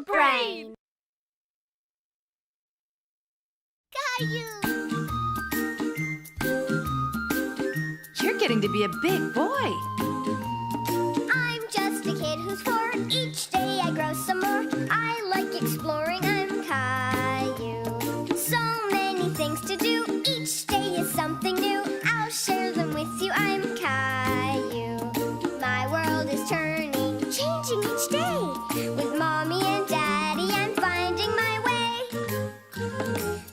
brain. Caillou. You're getting to be a big boy. I'm just a kid who's 4. Each day I grow some more. I like exploring. I'm Caillou. So many things to do. Each day is something new. I'll share them with you. I'm Caillou. My world is turning, changing each day. With Mommy and Daddy, I'm finding my way.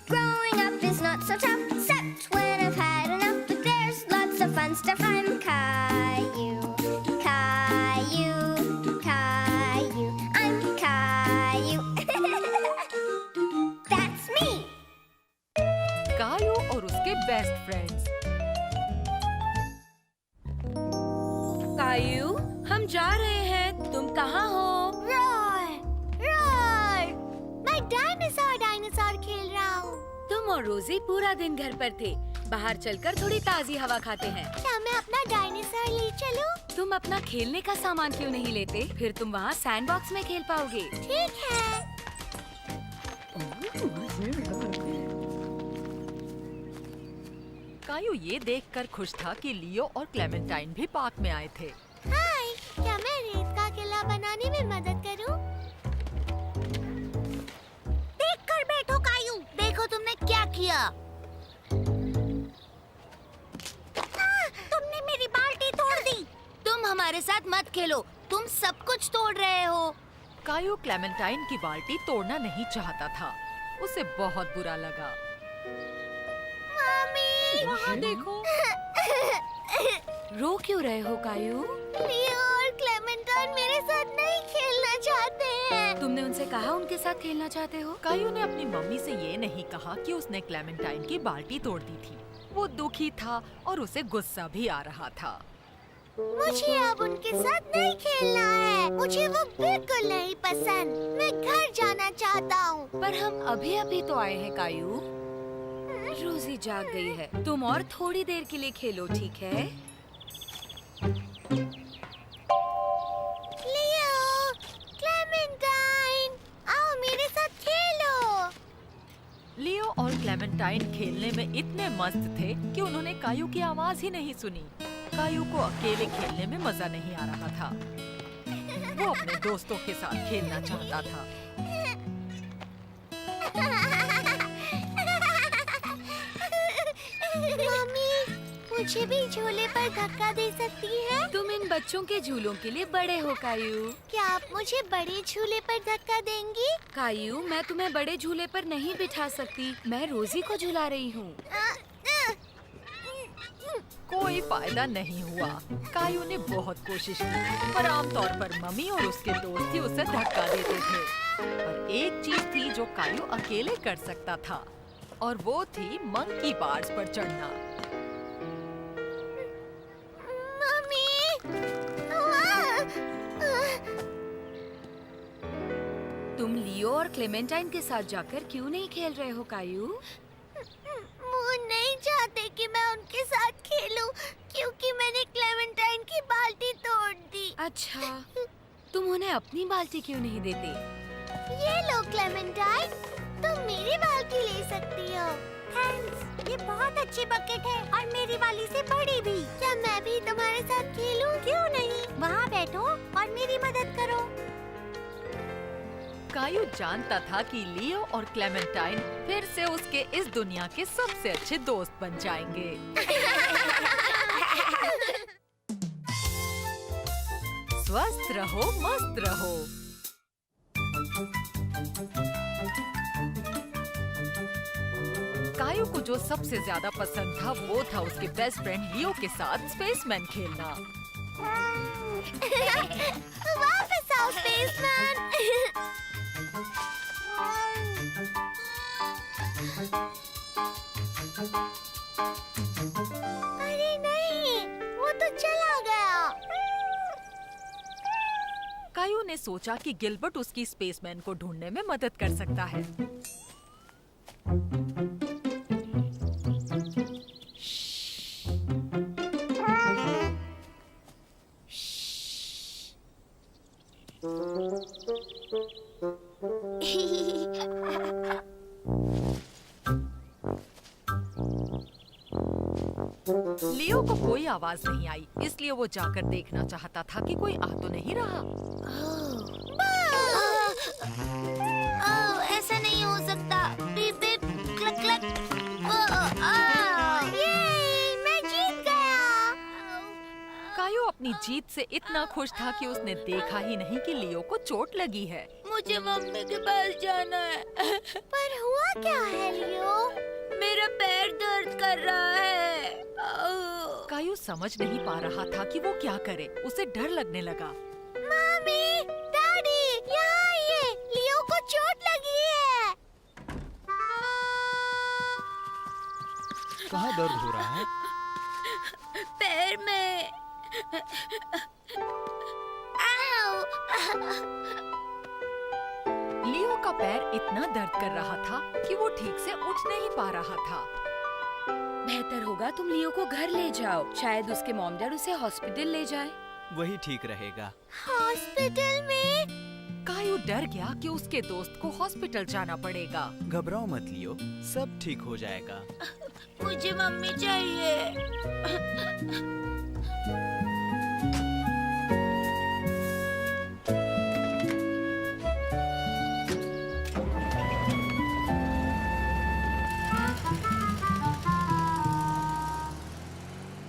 Growing up is not so tough, except when I've had enough. But there's lots of fun stuff. I'm Caillou. Caillou, Caillou, I'm Caillou. That's me. कायू और उसके best friends. कायू, हम जा रहे हैं। तुम कहाँ हो? Roar, roar. मैं डायनासोर खेल रहा हूँ। तुम और रोजी पूरा दिन घर पर थे। बाहर चलकर थोड़ी ताजी हवा खाते हैं। क्या मैं अपना डायनासोर ले चलूं? तुम अपना खेलने का सामान क्यों नहीं लेते? फिर तुम वहाँ सैंडबॉक्स में खेल पाओगे। ठीक है। कायू ये देखकर खुश था कि लियो और क्लेमेंटाइन भी पार्क में आए थे। हाय, क्या मैं रेत का किला बनाने में मदद करूं? देख कर बैठो कायू, देखो तुमने क्या किया। तुमने मेरी बाल्टी तोड़ दी। तुम हमारे साथ मत खेलो, तुम सब कुछ तोड़ रहे हो। कायू क्लेमेंटाइन की बाल्टी तोड़ना नहीं चाहता था। उसे बहुत बुरा लगा। मम्मी, वहाँ देखो। रो क्यों रहे हो कायू? लियो और क्लेमेंटाइन मेरे साथ नहीं खेलना चाहते हैं। तुमने उनसे कहा उनके साथ खेलना चाहते हो? कायू ने अपनी मम्मी से ये नहीं कहा कि उसने क्लेमेंटाइन की बाल्टी तोड़ दी थी। वो दुखी था और उसे गुस्सा भी आ रहा था। मुझे अब उनके साथ नहीं खेलना है। मुझे वो बिल्कुल नहीं पसंद। मैं घर जाना चाहता हूँ। पर हम अभी अभी तो आए हैं कायू। रोजी जाग गई है। तुम और थोड़ी देर के लिए खेलो, ठीक है? लियो, क्लेमेंटाइन, आओ मेरे साथ खेलो। लियो और क्लेमेंटाइन खेलने में इतने मस्त थे कि उन्होंने कायू की आवाज ही नहीं सुनी। कायू को अकेले खेलने में मजा नहीं आ रहा था। वो अपने दोस्तों के साथ खेलना चाहता था। मम्मी, मुझे भी झूले पर धक्का दे सकती है? तुम इन बच्चों के झूलों के लिए बड़े हो कायू। क्या आप मुझे बड़े झूले पर धक्का देंगी? कायू, मैं तुम्हें बड़े झूले पर नहीं बिठा सकती। मैं रोजी को झुला रही हूँ। कोई फायदा नहीं हुआ। कायू ने बहुत कोशिश की, पर आमतौर पर मम्मी और उसके दोस्त ही उसे धक्का देते थे। पर एक चीज थी जो कायू अकेले कर सकता था, और वो थी मंकी बार्स पर चढ़ना। मम्मी, तुम लियो और क्लेमेंटाइन के साथ जाकर क्यों नहीं खेल रहे हो कायू? वो नहीं चाहते कि मैं उनके साथ खेलूं, क्योंकि मैंने क्लेमेंटाइन की बाल्टी तोड़ दी। अच्छा, तुम उन्हें अपनी बाल्टी क्यों नहीं देते? ये लो क्लेमेंटाइन, तुम मेरी बाल्टी ले सकती हो। थैंक्स, ये बहुत अच्छी बकेट है और मेरी वाली से बड़ी भी। क्या मैं भी तुम्हारे साथ खेलूं? क्यों नहीं? वहाँ बैठो और मेरी मदद करो। कायू जानता था कि लियो और क्लेमेंटाइन फिर से उसके इस दुनिया के सबसे अच्छे दोस्त बन जाएंगे। स्वस्थ रहो, मस्त रहो। कायू को जो सबसे ज्यादा पसंद था वो था उसके बेस्ट फ्रेंड लियो के साथ स्पेसमैन खेलना। वापस आओ स्पेसमैन। अरे नहीं, वो तो चला गया। कायू ने सोचा कि गिलबर्ट उसकी स्पेसमैन को ढूंढने में मदद कर सकता है। लियो को कोई आवाज नहीं आई, इसलिए वो जाकर देखना चाहता था कि कोई आ तो नहीं रहा। ऐसा नहीं हो सकता। Beep beep clock clock. मैं जीत गया। कायो अपनी जीत से इतना खुश था कि उसने देखा ही नहीं कि लियो को चोट लगी है। मुझे मम्मी के पास जाना है। पर हुआ क्या है लियो? मेरा पैर दर्द कर रहा है। कायो समझ नहीं पा रहा था कि वो क्या करे। उसे डर लगने लगा। मम्मी, डैडी, यहाँ आइए। लियो को चोट लगी है। कहाँ दर्द हो रहा है? पैर में। आओ। लियो का पैर इतना दर्द कर रहा था कि वो ठीक से उठ नहीं पा रहा था। बेहतर होगा तुम लियो को घर ले जाओ, शायद उसके मॉम डैड उसे हॉस्पिटल ले जाए। वही ठीक रहेगा। हॉस्पिटल में? कायो डर गया कि उसके दोस्त को हॉस्पिटल जाना पड़ेगा। घबराओ मत लियो, सब ठीक हो जाएगा। मुझे मम्मी चाहिए।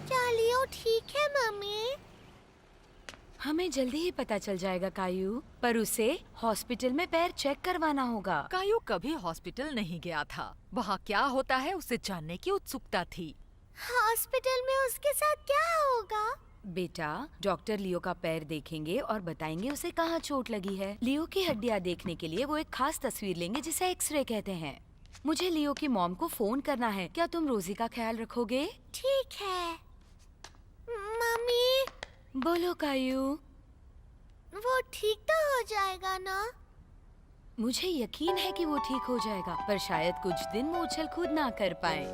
क्या लियो ठीक है मम्मी? हमें जल्दी ही पता चल जाएगा कायू, पर उसे हॉस्पिटल में पैर चेक करवाना होगा। कायो कभी हॉस्पिटल नहीं गया था। वहाँ क्या होता है उसे जानने की उत्सुकता थी। हॉस्पिटल में उसके साथ क्या होगा? बेटा, डॉक्टर लियो का पैर देखेंगे और बताएंगे उसे कहाँ चोट लगी है। लियो की हड्डियाँ देखने के लिए वो एक खास तस्वीर लेंगे जिसे एक्सरे कहते हैं। मुझे लियो की मॉम को फोन करना है। क्या तुम रोजी का ख्याल रखोगे? ठीक है। मम्मी, बोलो कायू। वो ठीक तो हो जाएगा ना? मुझे यकीन है कि वो ठीक हो जाएगा, पर शायद कुछ दिन वो उछल कूद ना कर पाए।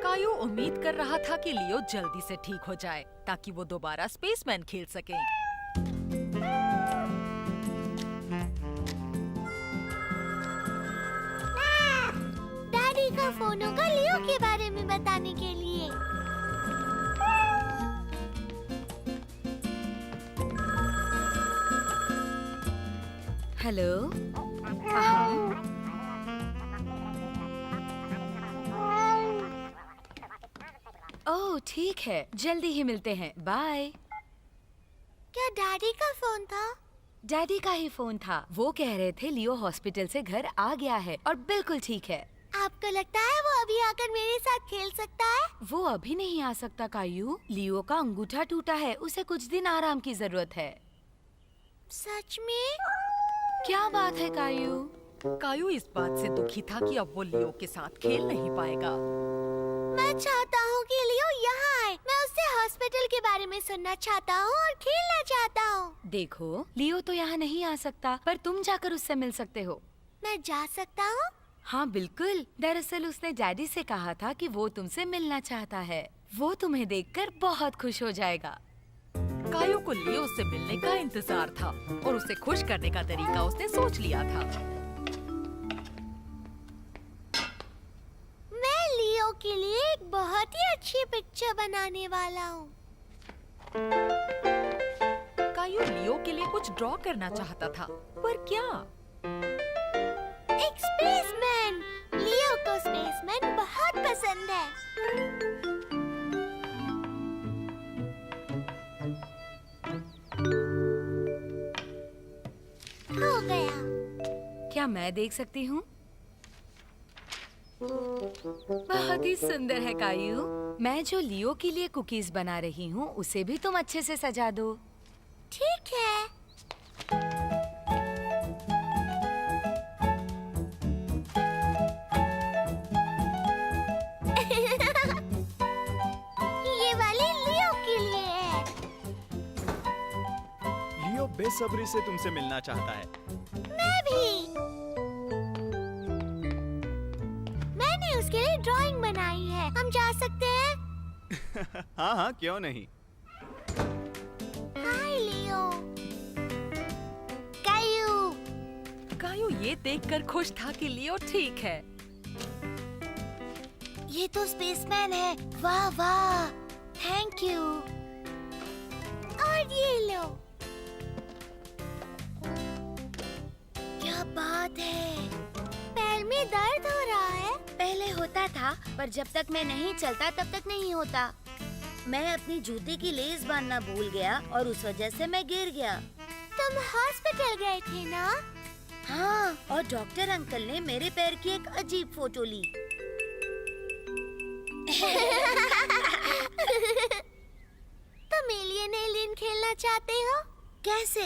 कायो उम्मीद कर रहा था कि लियो जल्दी से ठीक हो जाए ताकि वो दोबारा स्पेसमैन खेल सके। डैडी का फोन होगा लियो के बारे में बताने के लिए। हेलो। ओह ठीक है, जल्दी ही मिलते हैं। बाय। क्या डैडी का फोन था? डैडी का ही फोन था। वो कह रहे थे लियो हॉस्पिटल से घर आ गया है और बिल्कुल ठीक है। आपको लगता है वो अभी आकर मेरे साथ खेल सकता है? वो अभी नहीं आ सकता कायू। लियो का अंगूठा टूटा है, उसे कुछ दिन आराम की जरूरत है। सच में? क्या बात है कायू? कायो इस बात से दुखी था कि अब वो लियो के साथ खेल नहीं पाएगा। मैं चाहता हूँ कि लियो यहाँ आए। मैं उससे हॉस्पिटल के बारे में सुनना चाहता हूँ और खेलना चाहता हूँ। देखो, लियो तो यहाँ नहीं आ सकता, पर तुम जाकर उससे मिल सकते हो। मैं जा सकता हूँ? हाँ बिल्कुल। दरअसल उसने डैडी से कहा था कि वो तुमसे मिलना चाहता है। वो तुम्हें देखकर बहुत खुश हो जाएगा। कायो को लियो से मिलने का इंतजार था और उसे खुश करने का तरीका उसने सोच लिया था। मैं लियो के लिए एक बहुत ही अच्छी पिक्चर बनाने वाला हूँ। कायो लियो के लिए कुछ ड्रॉ करना चाहता था, पर क्या? एक स्पेसमैन। लियो को स्पेसमैन बहुत पसंद है। हो गया। क्या मैं देख सकती हूँ? बहुत ही सुंदर है कायू। मैं जो लियो के लिए कुकीज बना रही हूँ उसे भी तुम अच्छे से सजा दो। ठीक है। ये वाली लियो के लिए है। लियो बेसब्री से तुमसे मिलना चाहता है। मैं भी। मैंने उसके लिए ड्राइंग बनाई है। हम जा सकते हैं? हाँ हाँ, क्यों नहीं। हाय लियो। ये देखकर खुश था कि लियो ठीक है। ये तो स्पेसमैन है। वाह वाह, थैंक यू। और ये लो। क्या बात है। पैर में दर्द हो रहा है? पहले होता था, पर जब तक मैं नहीं चलता तब तक नहीं होता। मैं अपनी जूते की लेस बांधना भूल गया और उस वजह से मैं गिर गया। तुम हॉस्पिटल गए थे ना? हाँ, और डॉक्टर अंकल ने मेरे पैर की एक अजीब फोटो ली। तुम एलियन एलियन खेलना चाहते हो? कैसे?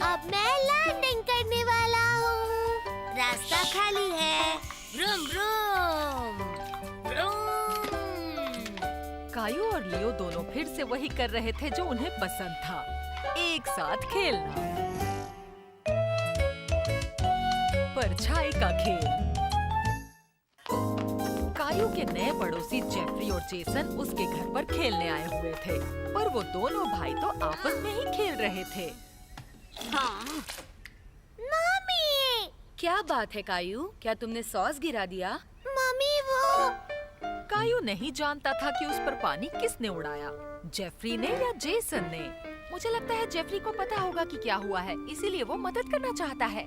अब मैं लैंडिंग करने वाला हूँ। रास्ता खाली है। Broom broom broom. कायू और लियो दोनों फिर से वही कर रहे थे जो उन्हें पसंद था, एक साथ खेलना। परछाई का खेल। कायू के नए पड़ोसी जेफरी और जेसन उसके घर पर खेलने आए हुए थे, पर वो दोनों भाई तो आपस में ही खेल रहे थे। मम्मी! क्या बात है कायू, क्या तुमने सॉस गिरा दिया? मम्मी वो। कायू नहीं जानता था कि उस पर पानी किसने उड़ाया, जेफरी ने या जेसन ने। मुझे लगता है जेफरी को पता होगा कि क्या हुआ है, इसीलिए वो मदद करना चाहता है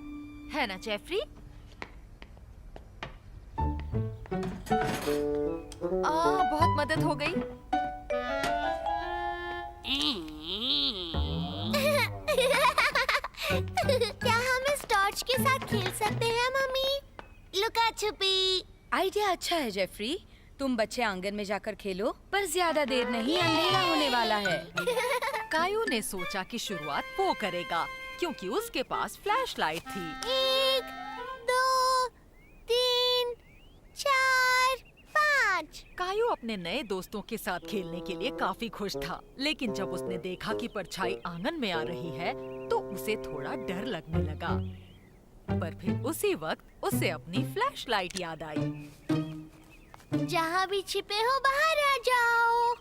ना जेफरी? बहुत मदद हो गई। क्या हम इस टॉर्च के साथ खेल सकते हैं मम्मी? लुका छुपी। आइडिया अच्छा है जेफरी, तुम बच्चे आंगन में जाकर खेलो, पर ज्यादा देर नहीं, अंधेरा होने वाला है। कायू ने सोचा कि शुरुआत वो करेगा, क्योंकि उसके पास फ्लैशलाइट थी। 1 2 3 4 5। कायू अपने नए दोस्तों के साथ खेलने के लिए काफी खुश था, लेकिन जब उसने देखा कि परछाई आंगन में आ रही है, तो उसे थोड़ा डर लगने लगा। पर फिर उसी वक्त उसे अपनी फ्लैशलाइट याद आई। जहाँ भी छिपे हो बाहर आ जाओ।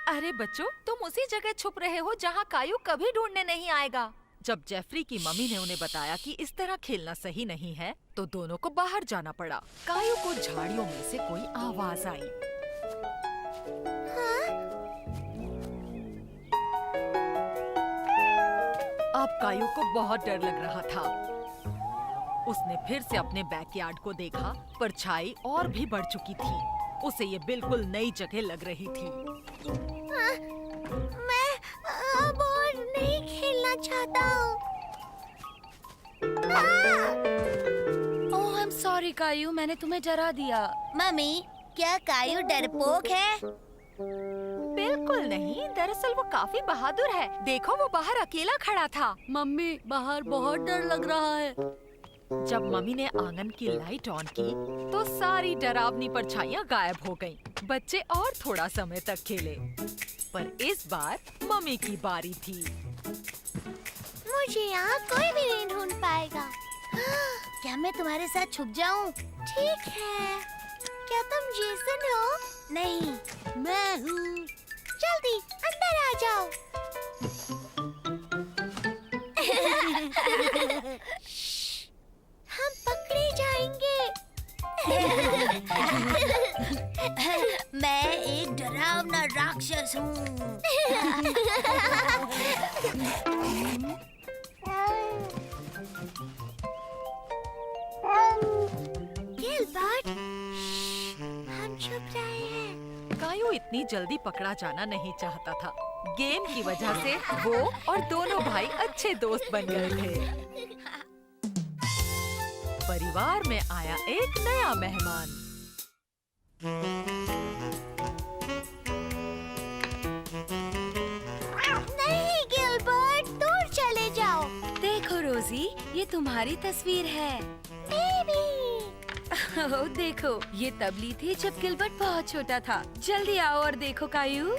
अरे बच्चों, तुम उसी जगह छुप रहे हो जहाँ कायू कभी ढूंढने नहीं आएगा। जब जेफरी की मम्मी ने उन्हें बताया कि इस तरह खेलना सही नहीं है, तो दोनों को बाहर जाना पड़ा। कायू को झाड़ियों में से कोई आवाज आई। अब कायू को बहुत डर लग रहा था। उसने फिर से अपने बैकयार्ड को देखा, परछाई और भी बढ़ चुकी थी। उसे ये बिल्कुल नई जगह लग रही थी। मैं अब और नहीं खेलना चाहता हूँ। ओह, आई एम सॉरी कायू, मैंने तुम्हें डरा दिया। मम्मी, क्या कायू डरपोक है? बिल्कुल नहीं, दरअसल वो काफी बहादुर है। देखो, वो बाहर अकेला खड़ा था। मम्मी, बाहर बहुत डर लग रहा है। जब मम्मी ने आंगन की लाइट ऑन की, तो सारी डरावनी परछाइयाँ गायब हो गईं। बच्चे और थोड़ा समय तक खेले, पर इस बार मम्मी की बारी थी। मुझे यहाँ कोई भी नहीं ढूंढ पाएगा। क्या मैं तुम्हारे साथ छुप जाऊँ? ठीक है। क्या तुम जेसन हो? नहीं, मैं हूँ। जल्दी अंदर आ जाओ। हम पकड़े जाएंगे। मैं एक डरावना राक्षस हूँ। गिलबर्ट, हम छुप रहे हैं। कायू इतनी जल्दी पकड़ा जाना नहीं चाहता था। गेम की वजह से वो और दोनों भाई अच्छे दोस्त बन गए थे। परिवार में आया एक नया मेहमान। नहीं गिलबर्ट, दूर चले जाओ। देखो रोजी, ये तुम्हारी तस्वीर है। बेबी। ओह, देखो, ये तब ली थी जब गिलबर्ट बहुत छोटा था। जल्दी आओ और देखो कायू।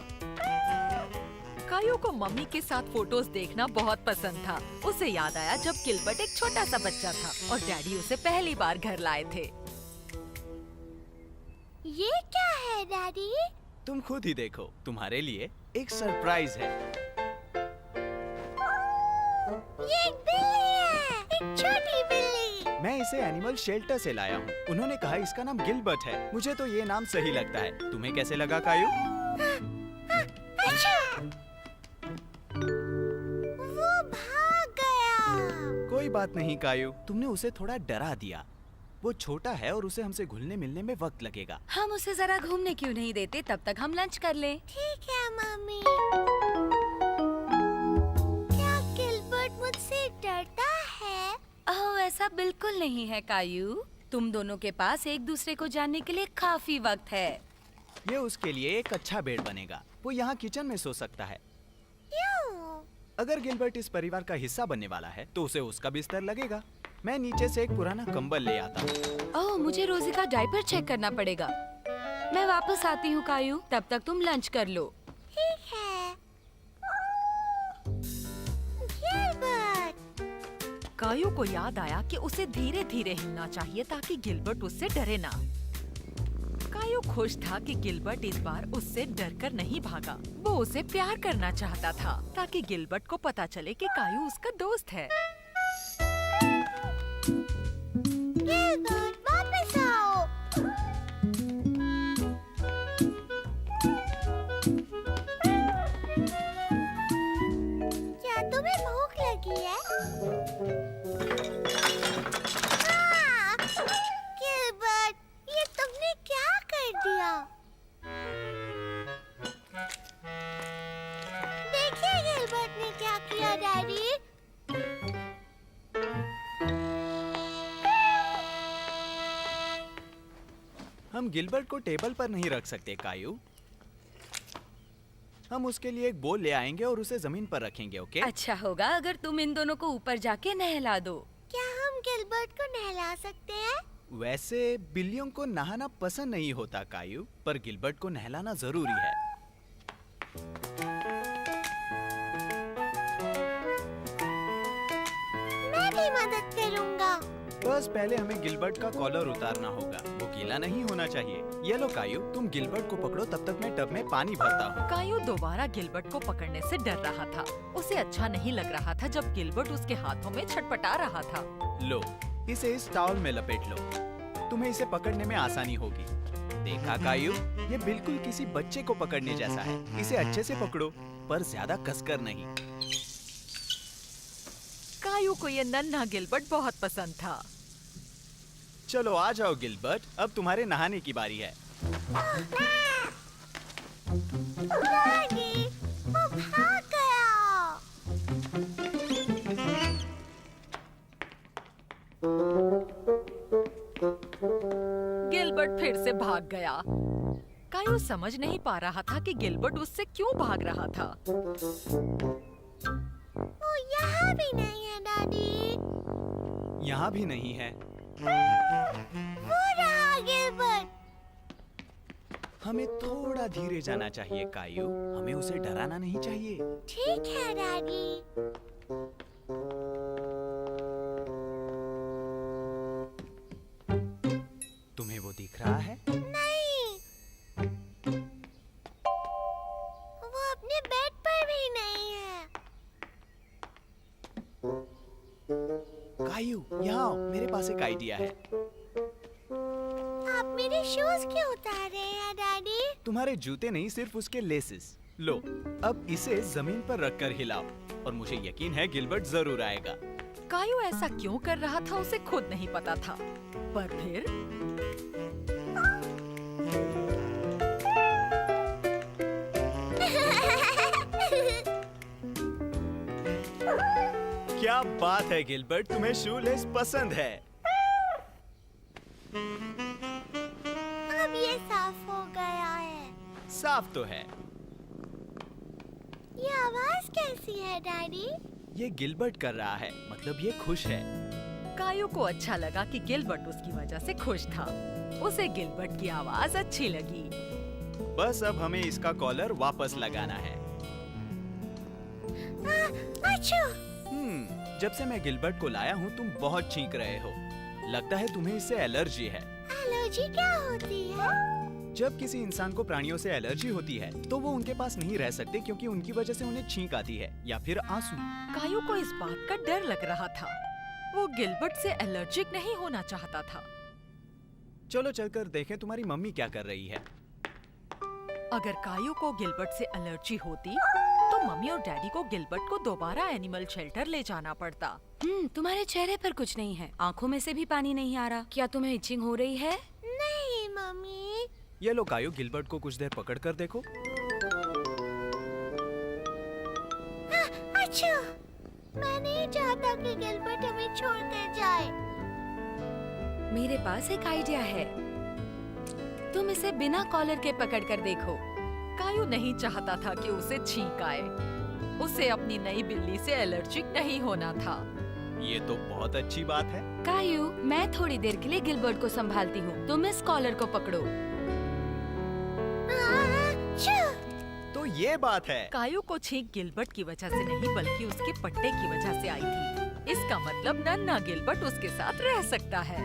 कायू को मम्मी के साथ फोटोज देखना बहुत पसंद था। उसे याद आया जब गिलबर्ट एक छोटा सा बच्चा था और डैडी उसे पहली बार घर लाए थे। ये क्या है डैडी? तुम खुद ही देखो, तुम्हारे लिए एक सरप्राइज है। ये एक बिल्ली है, एक छोटी बिल्ली। मैं इसे एनिमल शेल्टर से लाया हूँ। उन्होंने कहा इसका नाम गिलबर्ट है। मुझे तो ये नाम सही लगता है। तुम्हें कैसे लगा कायू? अच्छा, वो भाग गया। कोई बात नहीं कायू, तुमने उसे थोड़ा डरा दिया। वो छोटा है और उसे हमसे घुलने मिलने में वक्त लगेगा। हम उसे जरा घूमने क्यों नहीं देते? तब तक हम लंच कर लें। ठीक है मम्मी। क्या गिलबर्ट मुझसे डरता है? ओह, ऐसा बिल्कुल नहीं है कायू। तुम दोनों के पास एक दूसरे को जानने के लिए काफी वक्त है। ये उसके लिए एक अच्छा बेड बनेगा। वो यहाँ किचन में सो सकता है। क्यों? अगर गिलबर्ट इस परिवार का हिस्सा बनने वाला है तो उसे उसका बिस्तर लगेगा। मैं नीचे से एक पुराना कंबल ले आता हूँ। ओह, मुझे रोजी का डायपर चेक करना पड़ेगा। मैं वापस आती हूँ कायू, तब तक तुम लंच कर लो। ठीक है। गिलबर्ट। कायू को याद आया कि उसे धीरे धीरे हिलना चाहिए ताकि गिलबर्ट उससे डरे ना। कायू खुश था कि गिलबर्ट इस बार उससे डरकर नहीं भागा। वो उसे प्यार करना चाहता था ताकि गिलबर्ट को पता चले कि कायू उसका दोस्त है। गिलबर्ट, वापस आओ। क्या तुम्हें भूख लगी है? हाँ! गिलबर्ट, ये तुमने क्या कर दिया? देखिए गिलबर्ट ने क्या किया डैडी। हम गिलबर्ट को टेबल पर नहीं रख सकते कायू। हम उसके लिए एक बोल ले आएंगे और उसे जमीन पर रखेंगे, ओके? अच्छा होगा अगर तुम इन दोनों को ऊपर जाके नहला दो। क्या हम गिलबर्ट को नहला सकते हैं? वैसे बिल्लियों को नहाना पसंद नहीं होता कायू, पर गिलबर्ट को नहलाना जरूरी है। मैं भी मदद करूंगा। बस पहले हमें गिलबर्ट का कॉलर उतारना होगा। वो गीला नहीं होना चाहिए। ये लो कायू, तुम गिलबर्ट को पकड़ो, तब तक मैं टब में पानी भरता हूँ। कायू दोबारा गिलबर्ट को पकड़ने से डर रहा था। उसे अच्छा नहीं लग रहा था जब गिलबर्ट उसके हाथों में छटपटा रहा था। लो, इसे इस टॉवल में लपेट लो। तुम्हें इसे पकड़ने में आसानी होगी। देखा कायू, ये बिल्कुल किसी बच्चे को पकड़ने जैसा है। इसे अच्छे से पकड़ो, पर ज्यादा कसकर नहीं। कायू को ये नन्हा गिलबर्ट बहुत पसंद था। चलो आ जाओ गिलबर्ट, अब तुम्हारे नहाने की बारी है। डैडी, वो भाग गया। गिलबर्ट फिर से भाग गया। कायू समझ नहीं पा रहा था कि गिलबर्ट उससे क्यों भाग रहा था। वो यहाँ भी नहीं है डैडी। यहाँ भी नहीं है। वो रहा गिलबर्ट। हमें थोड़ा धीरे जाना चाहिए कायू। हमें उसे डराना नहीं चाहिए। ठीक है डैडी। तुम्हें वो दिख रहा है? नहीं, वो अपने बेड पर भी नहीं है। कायू, यहाँ आओ, मेरे पास एक आइडिया है। आप मेरे शूज क्यों उतार रहे हैं डैडी? तुम्हारे जूते नहीं, सिर्फ उसके लेसेस। लो, अब इसे जमीन पर रखकर हिलाओ और मुझे यकीन है गिलबर्ट जरूर आएगा। कायू ऐसा क्यों कर रहा था उसे खुद नहीं पता था, पर फिर क्या बात है गिलबर्ट, तुम्हें शू लेस पसंद है। अब ये साफ हो गया है। साफ तो है। ये आवाज कैसी है डैडी? ये गिलबर्ट कर रहा है, मतलब ये खुश है। कायू को अच्छा लगा कि गिलबर्ट उसकी वजह से खुश था। उसे गिलबर्ट की आवाज अच्छी लगी। बस अब हमें इसका कॉलर वापस लगाना है। जब से मैं गिलबर्ट को लाया हूँ तुम बहुत छींक रहे हो। लगता है तुम्हें इससे एलर्जी है। एलर्जी क्या होती है? जब किसी इंसान को प्राणियों से एलर्जी होती है तो वो उनके पास नहीं रह सकते क्योंकि उनकी वजह से उन्हें छींक आती है या फिर आंसू। कायू को इस बात का डर लग रहा था। वो गिलबर्ट से एलर्जिक नहीं होना चाहता था। चलो चलकर देखें तुम्हारी मम्मी क्या कर रही है। अगर कायू को गिलबर्ट से एलर्जी होती तो मम्मी और डैडी को गिलबर्ट को दोबारा एनिमल शेल्टर ले जाना पड़ता। तुम्हारे चेहरे पर कुछ नहीं है, आँखों में से भी पानी नहीं आ रहा। क्या तुम्हें इचिंग हो रही है? नहीं मम्मी। ये लो कायू, गिलबर्ट को कुछ देर पकड़ कर देखो। अच्छा, मैं नहीं चाहता कि गिलबर्ट हमें छोड़कर जाए। मेरे पास एक आइडिया है, तुम इसे बिना कॉलर के पकड़ कर देखो। कायू नहीं चाहता था कि उसे छींक आए। उसे अपनी नई बिल्ली से एलर्जिक नहीं होना था। ये तो बहुत अच्छी बात है। कायू, मैं थोड़ी देर के लिए गिलबर्ट को संभालती हूँ, तुम इस कॉलर को पकड़ो। तो ये बात है। कायू को छींक गिलबर्ट की वजह से नहीं बल्कि उसके पट्टे की वजह से आई थी। इसका मतलब नन्हा गिलबर्ट उसके साथ रह सकता है।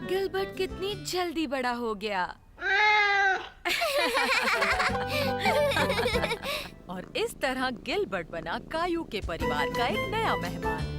गिलबर्ट कितनी जल्दी बड़ा हो गया। और इस तरह गिलबर्ट बना कायू के परिवार का एक नया मेहमान।